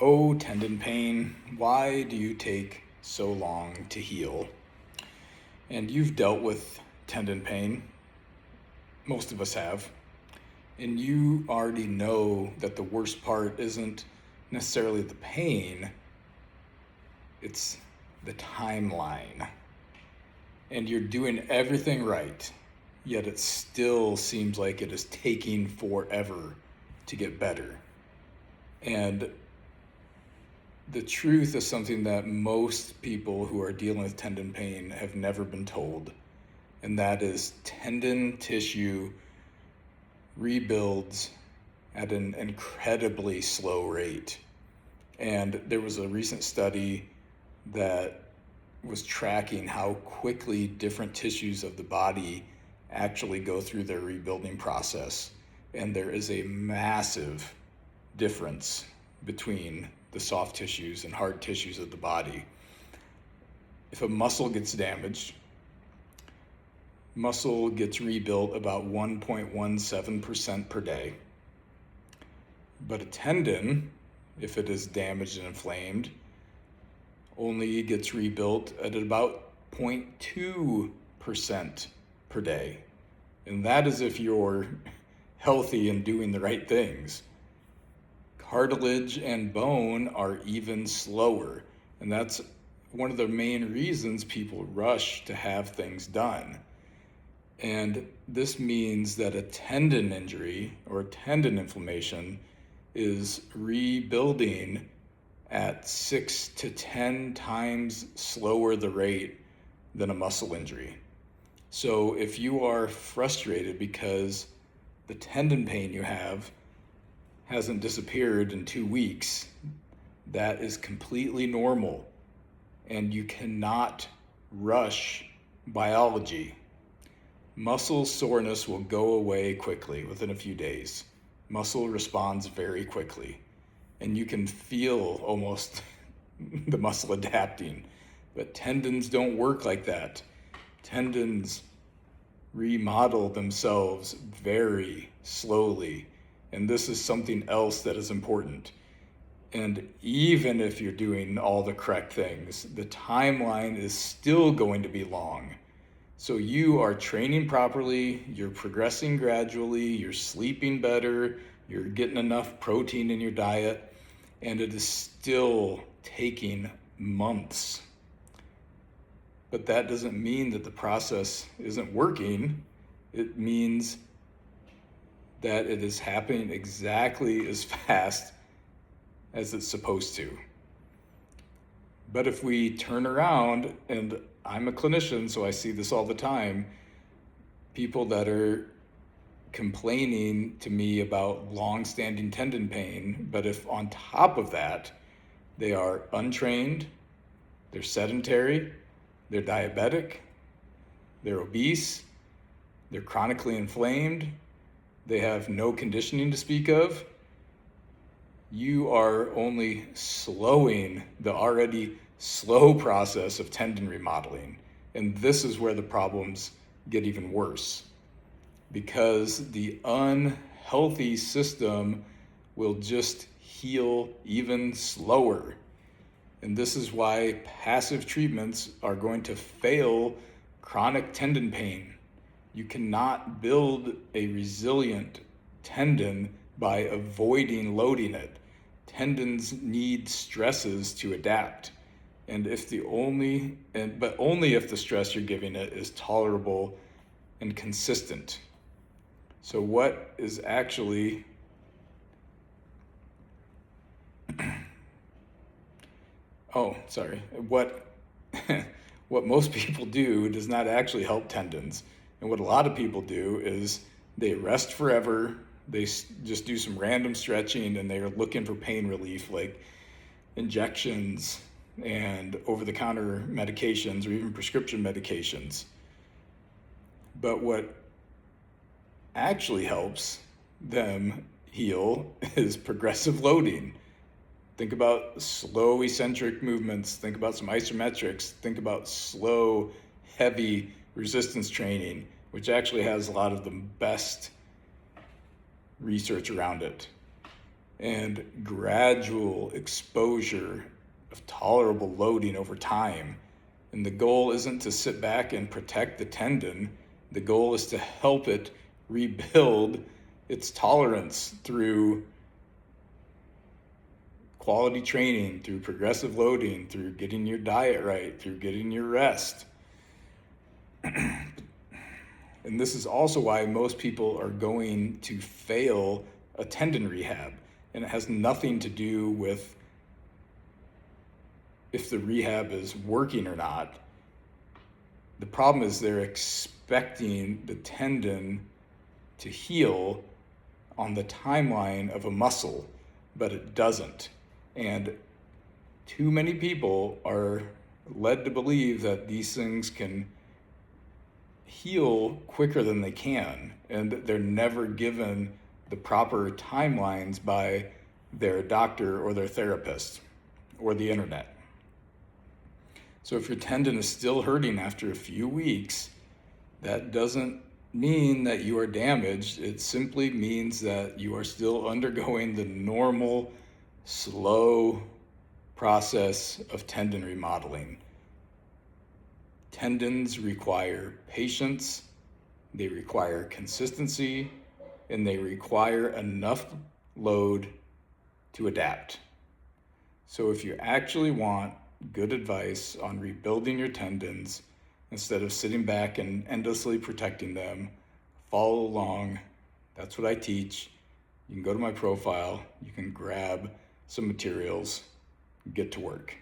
Oh, tendon pain, why do you take so long to heal? And you've dealt with tendon pain, most of us have, and you already know that the worst part isn't necessarily the pain, it's the timeline. And you're doing everything right, yet it still seems like it is taking forever to get better. And the truth is something that most people who are dealing with tendon pain have never been told, and that is tendon tissue rebuilds at an incredibly slow rate. And there was a recent study that was tracking how quickly different tissues of the body actually go through their rebuilding process. And there is a massive difference between the soft tissues and hard tissues of the body. If a muscle gets damaged, muscle gets rebuilt about 1.17% per day. But a tendon, if it is damaged and inflamed, only gets rebuilt at about 0.2% per day. And that is if you're healthy and doing the right things. Cartilage and bone are even slower. And that's one of the main reasons people rush to have things done. And this means that a tendon injury or tendon inflammation is rebuilding at 6 to 10 times slower the rate than a muscle injury. So if you are frustrated because the tendon pain you have hasn't disappeared in 2 weeks, that is completely normal, and you cannot rush biology. Muscle soreness will go away quickly within a few days. Muscle responds very quickly, and you can feel almost the muscle adapting. But tendons don't work like that. Tendons remodel themselves very slowly, and this is something else that is important. And even if you're doing all the correct things, the timeline is still going to be long. So you are training properly, you're progressing gradually, you're sleeping better, you're getting enough protein in your diet, and it is still taking months. But that doesn't mean that the process isn't working. It means that it is happening exactly as fast as it's supposed to. But if we turn around, and I'm a clinician, so I see this all the time, people that are complaining to me about long-standing tendon pain, but if on top of that, they are untrained, they're sedentary, they're diabetic, they're obese, they're chronically inflamed, they have no conditioning to speak of, you are only slowing the already slow process of tendon remodeling. And this is where the problems get even worse, because the unhealthy system will just heal even slower. And this is why passive treatments are going to fail chronic tendon pain. You cannot build a resilient tendon by avoiding loading it. Tendons need stresses to adapt. And but only if the stress you're giving it is tolerable and consistent. So what is actually what what most people do does not actually help tendons. And what a lot of people do is they rest forever, they just do some random stretching, and they're looking for pain relief like injections and over-the-counter medications or even prescription medications. But what actually helps them heal is progressive loading. Think about slow eccentric movements, think about some isometrics, think about slow, heavy resistance training, which actually has a lot of the best research around it. and gradual exposure of tolerable loading over time. And the goal isn't to sit back and protect the tendon. The goal is to help it rebuild its tolerance through quality training, through progressive loading, through getting your diet right, through getting your rest. And this is also why most people are going to fail a tendon rehab. And it has nothing to do with if the rehab is working or not. The problem is they're expecting the tendon to heal on the timeline of a muscle, but it doesn't. And too many people are led to believe that these things can heal quicker than they can, and they're never given the proper timelines by their doctor or their therapist or the internet. So if your tendon is still hurting after a few weeks, that doesn't mean that you are damaged. It simply means that you are still undergoing the normal, slow process of tendon remodeling. Tendons require patience, they require consistency, and they require enough load to adapt. So if you actually want good advice on rebuilding your tendons, instead of sitting back and endlessly protecting them, follow along. That's what I teach. You can go to my profile, you can grab some materials, get to work.